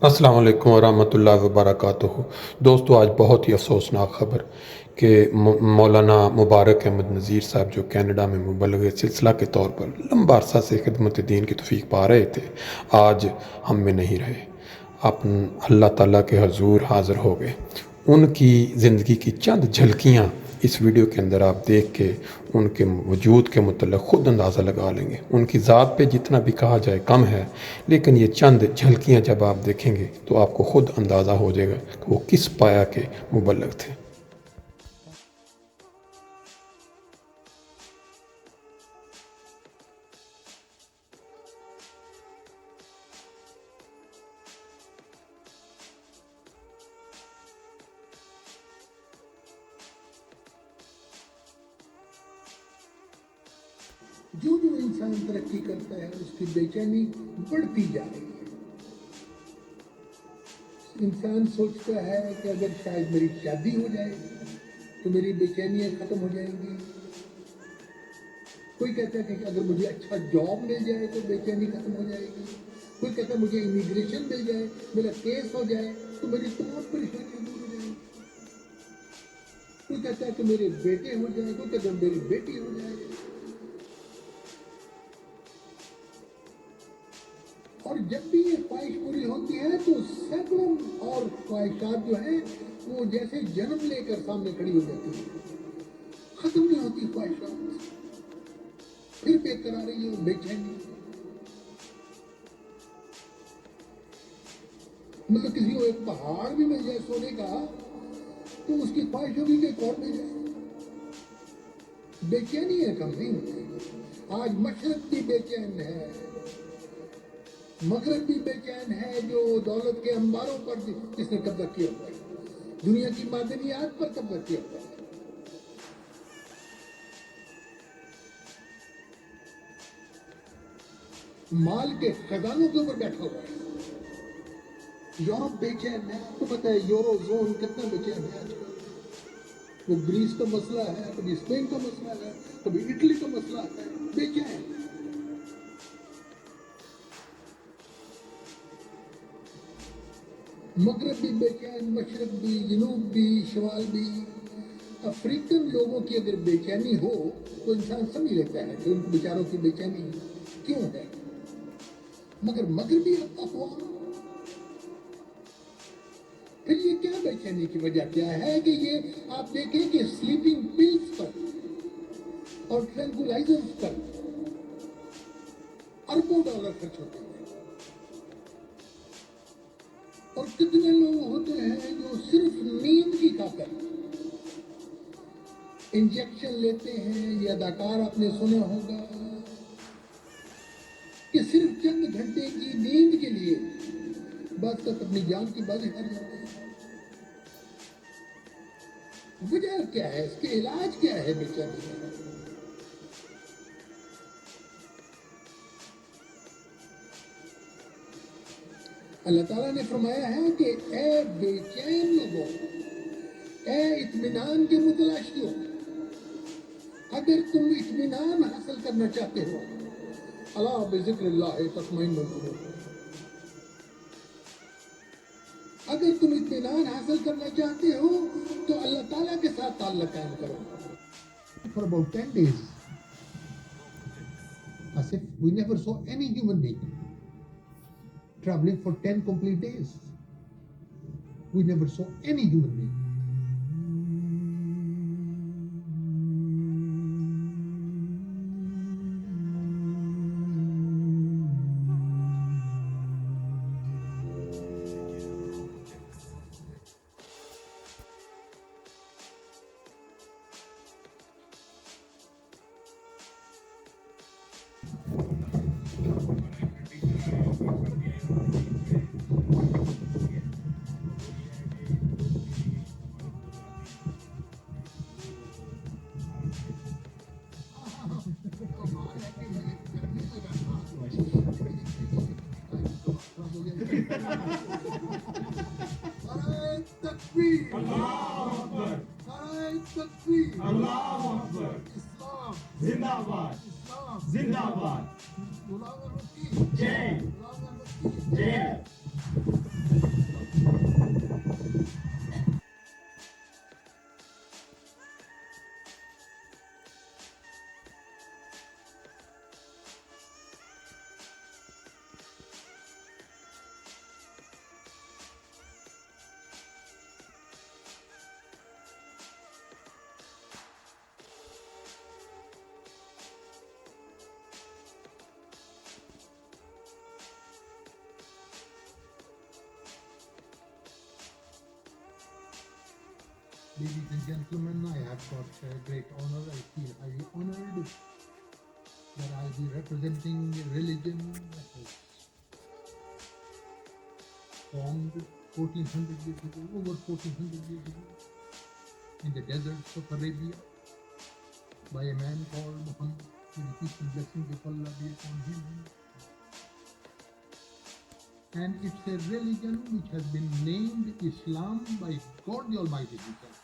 السلام علیکم ورحمۃ اللہ وبرکاتہ۔ دوستو، آج بہت ہی افسوسناک خبر کہ مولانا مبارک نظیر صاحب جو کینیڈا میں مبلغ سلسلہ کے طور پر لمبا عرصہ سے خدمت دین کی توفیق پا رہے تھے، آج ہم میں نہیں رہے، اللہ تعالیٰ کے حضور حاضر ہو گئے۔ ان کی زندگی کی چند جھلکیاں اس ویڈیو کے اندر آپ دیکھ کے ان کے وجود کے متعلق خود اندازہ لگا لیں گے۔ ان کی ذات پہ جتنا بھی کہا جائے کم ہے، لیکن یہ چند جھلکیاں جب آپ دیکھیں گے تو آپ کو خود اندازہ ہو جائے گا کہ وہ کس پایا کے مبلغ تھے۔ جو انسان ترقی کرتا ہے اس کی بے چینی بڑھتی جا رہی ہے۔ انسان سوچتا ہے کہ اگر شاید میری شادی ہو جائے تو میری بے چینیاں ختم ہو جائیں گی۔ کوئی کہتا ہے کہ اگر مجھے اچھا جاب مل جائے تو بے چینی ختم ہو جائے گی۔ کوئی کہتا ہے مجھے امیگریشن مل جائے، میرا کیس ہو جائے تو میری تمام پریشانیاں دور ہو جائیں گی۔ کوئی کہتا ہے کہ میرے بیٹے ہو جائے، کوئی کہتا ہے میری بیٹی ہو جائے۔ اور جب بھی یہ خواہش پوری ہوتی ہے تو سینکڑوں اور خواہشات جو ہیں وہ جیسے جنم لے کر سامنے کھڑی ہو جاتی ہیں، ختم نہیں ہوتی خواہشات، پھر بے قراری اور بے چینی۔ مطلب کسی کو ایک پہاڑ بھی مل جائے سونے کا تو اس کی خواہش ہوگی کہ ایک اور مل جائے۔ بے چینی ہے، کم نہیں ہوتی۔ آج مشرق بھی بے چین ہے، مغرب بھی بے چین ہے، جو دولت کے انباروں پر جس نے قبضہ کیا ہوا ہے، دنیا کی معدنیات پر قبضہ کیا ہوا ہے۔ مال کے خزانوں کے اوپر بیٹھا ہوا ہے۔ یورپ بے چین ہے، آپ کو پتہ ہے یورو زون کتنا بے چین ہے آج کل۔ وہ گریس کا مسئلہ ہے، کبھی اسپین کا مسئلہ ہے، کبھی اٹلی کا مسئلہ ہے، بے چین۔ مغرب بھی بے چین، مشرق بھی، جنوب بھی، شمال بھی۔ افریقن لوگوں کی اگر بے چینی ہو تو انسان سمجھ لیتا ہے کہ ان بیچاروں کی بے چینی کیوں ہے۔ مگر مغربی اقوام، پھر یہ کیا بے چینی کی وجہ کیا ہے کہ یہ آپ دیکھیں کہ سلیپنگ پلز پر اور ٹرینکولائزرز پر اربوں ڈالر خرچ ہوتے ہیں، اور کتنے لوگ ہوتے ہیں جو صرف نیند کی خاطر انجیکشن لیتے ہیں۔ یہ اداکار آپ نے سنا ہوگا کہ صرف چند گھنٹے کی نیند کے لیے بعض تک اپنی جان کی بازی ہار جاتے ہیں۔ وجہ کیا ہے؟ اس کے علاج کیا ہے بے چینی کا؟ اللہ تعالیٰ نے فرمایا ہے کہ اے بے چین لوگوں، اے اطمینان کے متلاشیوں، اگر تم اطمینان حاصل کرنا چاہتے ہو، الا بذکر اللہ تطمئن القلوب، اگر تم اطمینان حاصل کرنا چاہتے ہو تو اللہ تعالیٰ کے ساتھ تعلق قائم کرو۔ For about 10 days, as if we never saw any human being traveling for 10 complete days. We never saw any human being. اللہ اکبر، زندہ باد، زندہ باد، جے جے Ladies and gentlemen, I have got great honor. I feel highly honored that I'll be representing a religion that was formed 1400 years ago, over 1400 years ago, in the deserts of Arabia by a man called Muhammad. May the peace and blessings of Allah be upon him. And it's a religion which has been named Islam by God the Almighty himself.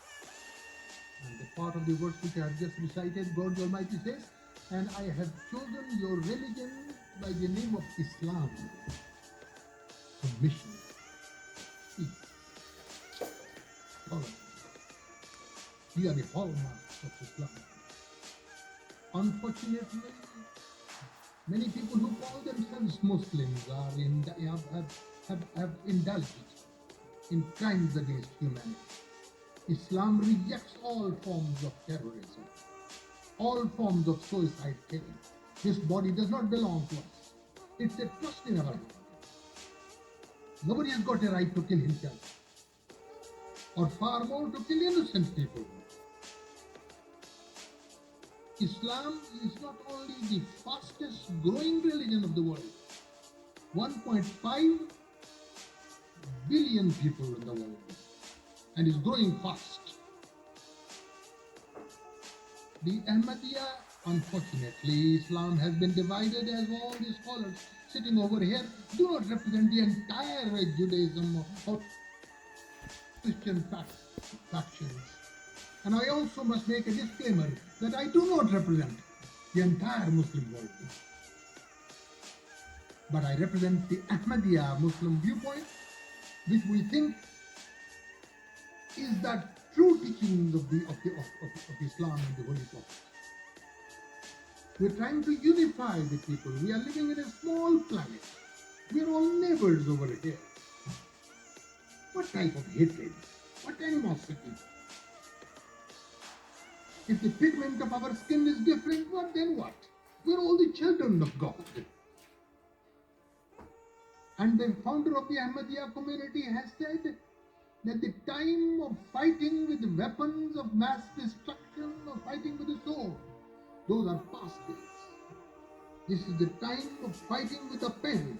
And the part of the verse which I have just recited, God the Almighty says, and I have chosen your religion by the name of Islam. Submission, peace, tolerance. We are the hallmarks of Islam. Unfortunately, many people who call themselves Muslims have indulged in crimes against humanity. Islam rejects all forms of terrorism, all forms of suicide killing. This body does not belong to us. It's a trust in our hand. Nobody has got a right to kill himself, or far more to kill innocent people. Islam is not only the fastest growing religion of the world. 1.5 billion people in the world, and is growing fast. The Ahmadiyya, unfortunately, Islam has been divided, as all the scholars sitting over here do not represent the entire Judaism or Christian factions. And I also must make a disclaimer that I do not represent the entire Muslim world, but I represent the Ahmadiyya Muslim viewpoint, which we think is that true teachings of Islam and the Holy Prophet. We're trying to unify the people. We are living in a small planet. We are all neighbors over here. What type of hatred? What animosity? If the pigment of our skin is different, what then what? We're all the children of God. And the founder of the Ahmadiyya community has said that the time of fighting with weapons of mass destruction or fighting with the sword, those are past days. This is the time of fighting with a pen.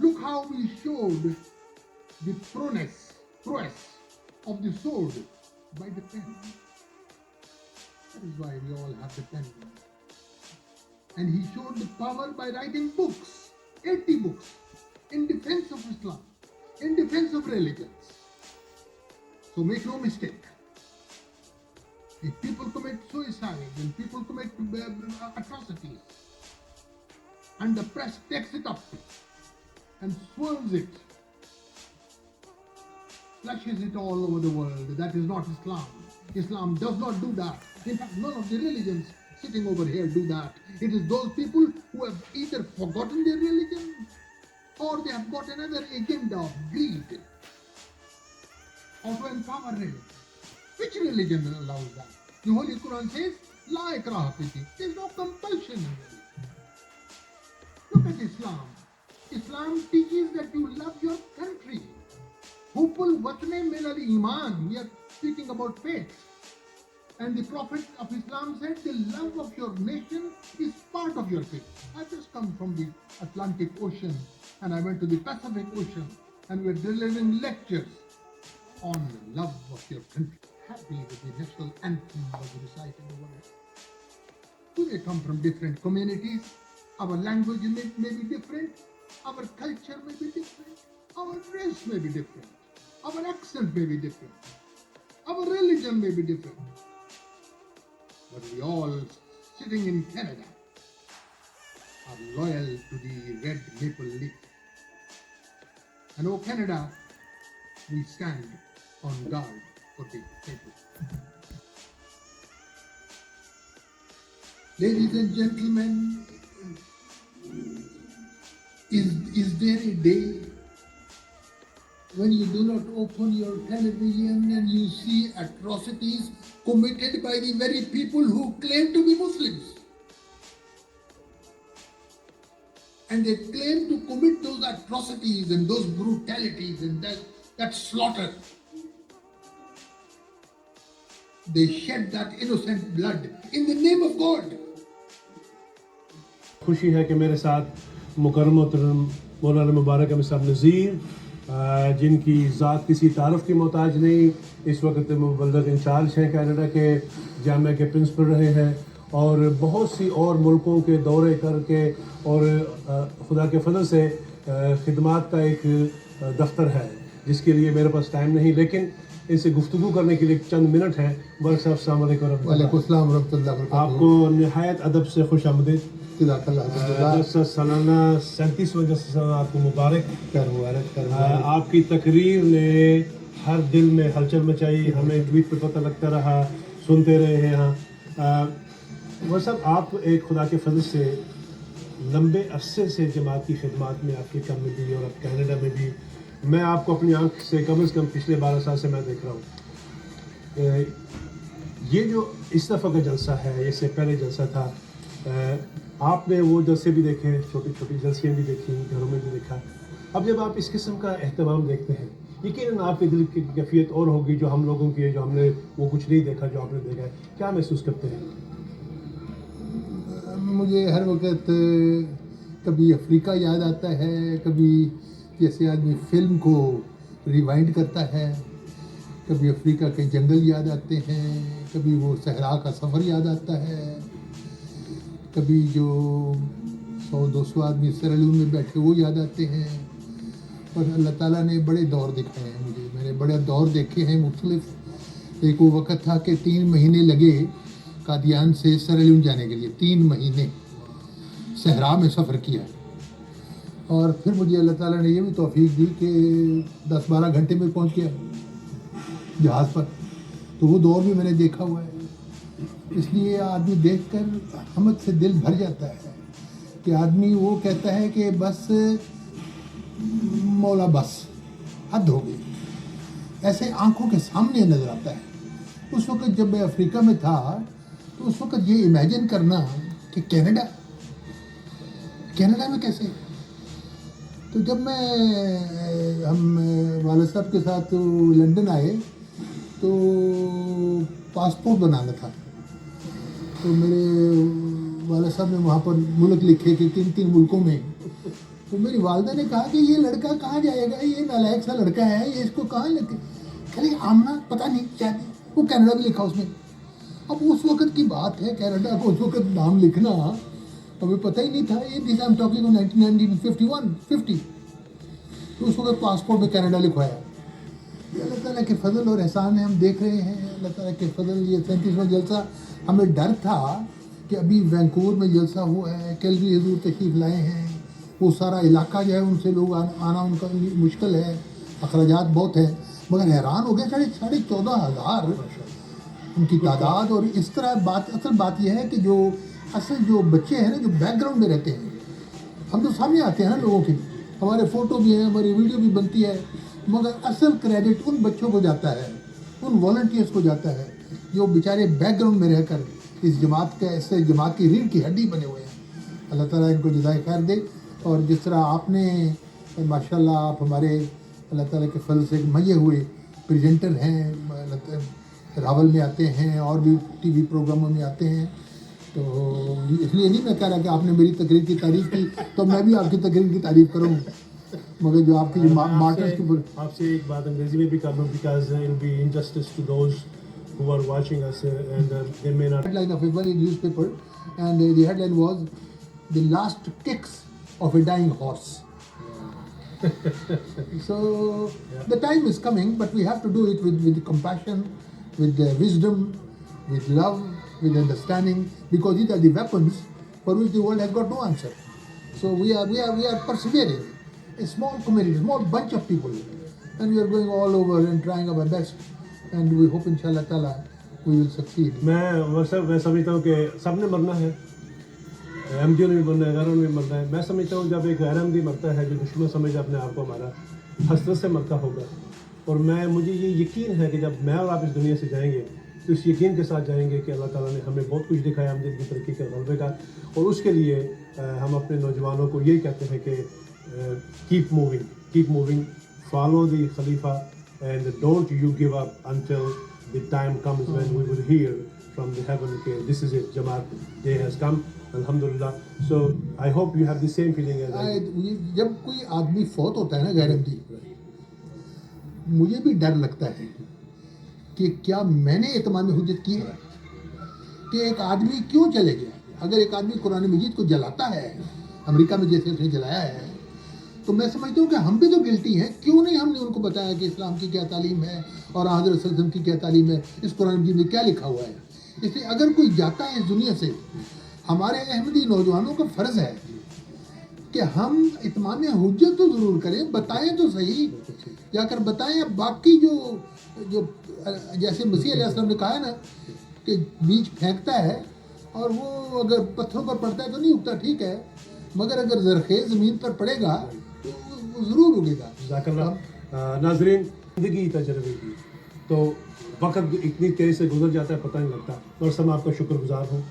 Look how we showed the prowess of the sword by the pen. That is why we all have the pen. And he showed the power by writing books, 80 books, in defense of Islam, in defense of religions. So make no mistake. If people commit suicide and people commit atrocities, and the press takes it up and swirls it, flashes it all over the world, that is not Islam. Islam does not do that. In fact, none of the religions sitting over here do that. It is those people who have either forgotten their religion or they have got another agenda of greed or to empower religion. Which religion allows that? The Holy Quran says, La ikraha fi din. There is no compulsion in religion. Look at Islam. Islam teaches that you love your country. Hupul watne minal iman. We are speaking about faith. And the Prophet of Islam said the love of your nation is part of your faith. I've just come from the Atlantic Ocean and I went to the Pacific Ocean and we were delivering lectures on love of your country. Happy that the national anthem was recited over it. Do they come from different communities? Our language may be different. Our culture may be different. Our race may be different. Our accent may be different. Our religion may be different. But we all, sitting in Canada, are loyal to the red maple leaf. And oh Canada, we stand on guard for the people. Ladies and gentlemen, is there a day when you do not open your television and you see atrocities committed by the very people who claim to be Muslims? and they claim to commit those atrocities and those brutalities and that slaughter. They shed that innocent blood in the name of God. خوشی ہے کہ میرے ساتھ مکرم محترم مولانا مبارک صاحب نذیر جن کی ذات کسی تعارف کی محتاج نہیں، اس وقت مبلغ انچارج ہیں کینیڈا کے، جامعہ کے پرنسپل رہے ہیں اور بہت سی اور ملکوں کے دورے کر کے اور خدا کے فضل سے خدمات کا ایک دفتر ہے جس کے لیے میرے پاس ٹائم نہیں، لیکن ان سے گفتگو کرنے کے لیے چند منٹ ہیں۔ مبارک صاحب السلام علیکم۔ وعلیکم السلام ورحمۃ اللہ وبرکاتہ۔ آپ کو نہایت ادب سے خوش آمدید۔ جزاک اللہ جلسہ سالانہ 37واں جلسہ سالانہ آپ کو مبارک۔ مبارک۔ آپ کی تقریر نے ہر دل میں ہلچل مچائی، ہمیں ٹویٹ پہ پتہ لگتا رہا، سنتے رہے ہیں یہاں۔ وہ سب آپ ایک خدا کے فضل سے لمبے عرصے سے جماعت کی خدمات میں افریقہ میں بھی اور اب کینیڈا میں بھی، میں آپ کو اپنی آنکھ سے کم از کم پچھلے 12 سال سے میں دیکھ رہا ہوں۔ یہ جو اس دفعہ کا جلسہ ہے، اس سے پہلے جلسہ تھا، آپ نے وہ جلسے بھی دیکھے، چھوٹی چھوٹی جلسیاں بھی دیکھی، گھروں میں بھی دیکھا۔ اب جب آپ اس قسم کا اہتمام دیکھتے ہیں، یقیناً آپ کے دل کی کیفیت اور ہوگی جو ہم لوگوں کی ہے، جو ہم نے وہ کچھ نہیں دیکھا جو آپ نے دیکھا ہے۔ کیا محسوس کرتے ہیں؟ مجھے ہر وقت کبھی افریقہ یاد آتا ہے، کبھی جیسے آدمی فلم کو ریوائنڈ کرتا ہے، کبھی افریقہ کے جنگل یاد آتے ہیں، کبھی وہ صحرا کا سفر یاد آتا ہے، کبھی جو 100-200 آدمی سیرالیون میں بیٹھے وہ یاد آتے ہیں۔ اور اللہ تعالیٰ نے بڑے دور دکھائے ہیں مجھے، میں نے بڑے دور دیکھے ہیں مختلف۔ ایک وہ وقت تھا کہ 3 مہینے لگے قادیان سے سیرالیون جانے کے لیے، 3 مہینے صحرا میں سفر کیا، اور پھر مجھے اللہ تعالیٰ نے یہ بھی توفیق دی کہ 10-12 گھنٹے میں پہنچ گیا جہاز پر، تو وہ دور بھی میں نے دیکھا ہوا ہے۔ اس لیے آدمی دیکھ کر حمد سے دل بھر جاتا ہے کہ آدمی وہ کہتا ہے کہ بس مولا بس حد ہو گئی، ایسے آنکھوں کے سامنے نظر آتا ہے۔ اس وقت جب میں افریقہ میں تھا تو اس وقت یہ امیجن کرنا کہ کینیڈا میں کیسے، تو جب ہم والد صاحب کے ساتھ لندن آئے تو پاسپورٹ بنانا تھا، تو میرے والد صاحب نے وہاں پر ملک لکھے کہ کن ملکوں میں، تو میری والدہ نے کہا کہ یہ لڑکا کہاں جائے گا، یہ نالائق سا لڑکا ہے، یہ اس کو کہاں لکھے، کہے آمنا پتہ نہیں کیا، وہ کینیڈا بھی لکھا اس میں۔ اب اس وقت کی بات ہے، کینیڈا کو اس وقت نام لکھنا ہمیں پتہ ہی نہیں تھا، یہ دس آئی ایم ٹاکنگ آف 1950، تو اس وقت پاسپورٹ میں کینیڈا لکھوایا۔ یہ اللہ تعالیٰ کے فضل اور احسان ہے، ہم دیکھ رہے ہیں اللہ تعالیٰ کے فضل۔ یہ 37واں جلسہ، ہمیں ڈر تھا کہ ابھی وینکوور میں جلسہ ہوا ہے، کیلگری حضور تشریف لائے ہیں، وہ سارا علاقہ جو ہے ان سے لوگ آنا ان کا مشکل ہے، اخراجات بہت ہیں، مگر حیران ہو گئے 14,500 ان کی تعداد۔ اور اس طرح اصل بات یہ ہے کہ جو بچے ہیں نا، جو بیک گراؤنڈ میں رہتے ہیں، ہم تو سامنے آتے ہیں نا لوگوں کے، ہمارے فوٹو بھی ہیں، ہماری ویڈیو بھی بنتی ہے، مگر اصل کریڈٹ ان بچوں کو جاتا ہے، ان والنٹیئرس کو جاتا ہے جو بیچارے بیک گراؤنڈ میں رہ کر اس جماعت کی ریڑھ کی ہڈی بنے ہوئے ہیں۔ اللہ تعالیٰ ان کو جزائے خیر دے۔ اور جس طرح آپ نے ماشاءاللہ، آپ ہمارے اللہ تعالیٰ کے فضل سے مہیے ہوئے پریزنٹر ہیں، راول میں آتے ہیں اور بھی ٹی وی پروگراموں میں آتے ہیں، تو اس لیے نہیں میں کہہ رہا کہ آپ نے میری تقریر کی تعریف کی تو میں بھی آپ کی تقریر کی تعریف کروں، مگر جو آپ کی مارٹرز کی آپ سے ایک بات انگریزی میں بھی کروں، because it will be injustice to those who are watching us and they may not. Headline of a very newspaper, and the headline was "The Last Kicks of a Dying Horse." So the time is coming, but we have to do it with compassion, with wisdom, with love, with understanding, because these are the weapons for which the world has got no answer. So we are persevering, a small community, a small bunch of people, and we are going all over and trying our best, and we hope inshallah ta'ala we will succeed. میں سمجھتا ہوں کہ سب نے مرنا ہے، احمدیوں نے بھی مرنا ہے، غیروں نے بھی مرنا ہے۔ میں سمجھتا ہوں جب ایک غیر احمدی مرتا ہے جو دشمن سمجھتا اپنے آپ کو ہمارا، حسرت سے مرتا ہوگا، اور مجھے یہ یقین ہے کہ جب میں اور آپ اس دنیا سے جائیں گے تو اس یقین کے ساتھ جائیں گے کہ اللہ تعالیٰ نے ہمیں بہت کچھ دکھایا، ہم دل کی ترقی کے غلبے کا، اور اس کے لیے ہم اپنے نوجوانوں کو یہی کہتے ہیں کہ کیپ موونگ فالو دی خلیفہ and don't you give up until the time comes when we will hear from the heaven کہ this is it, Jamaat day has come, alhamdulillah. So I hope you have the same feeling as I do. جب کوئی آدمی فوت ہوتا ہے نا غیر عمدی، مجھے بھی ڈر لگتا ہے کہ کیا میں نے اتمام حجت کی ہے، کہ ایک آدمی کیوں چلے گیا. اگر ایک آدمی قرآن مجید کو جلاتا ہے امریکہ میں جیسے اس نے جلایا ہے، تو میں سمجھتا ہوں کہ ہم بھی تو گلٹی ہیں. کیوں نہیں ہم نے ان کو بتایا کہ اسلام کی کیا تعلیم ہے اور حضرت صلی اللہ علیہ وسلم کی کیا تعلیم ہے، اس قرآن مجید میں کیا لکھا ہوا ہے. اس لیے اگر کوئی جاتا ہے اس دنیا سے، ہمارے احمدی نوجوانوں کا فرض ہے کہ ہم اتمام حجت تو ضرور کریں، بتائیں تو صحیح، جا کر بتائیں. اب باقی جو جیسے مسیح علیہ السلام نے کہا ہے نا کہ بیج پھینکتا ہے اور وہ اگر پتھروں پر پڑتا ہے تو نہیں اگتا، ٹھیک ہے، مگر اگر زرخیز زمین پر پڑے گا تو وہ ضرور اگے گا. جزاک اللہ. ناظرین، زندگی تجربے کی تو وقت اتنی تیز سے گزر جاتا ہے پتہ نہیں لگتا، اور سب آپ کا شکر گزار ہوں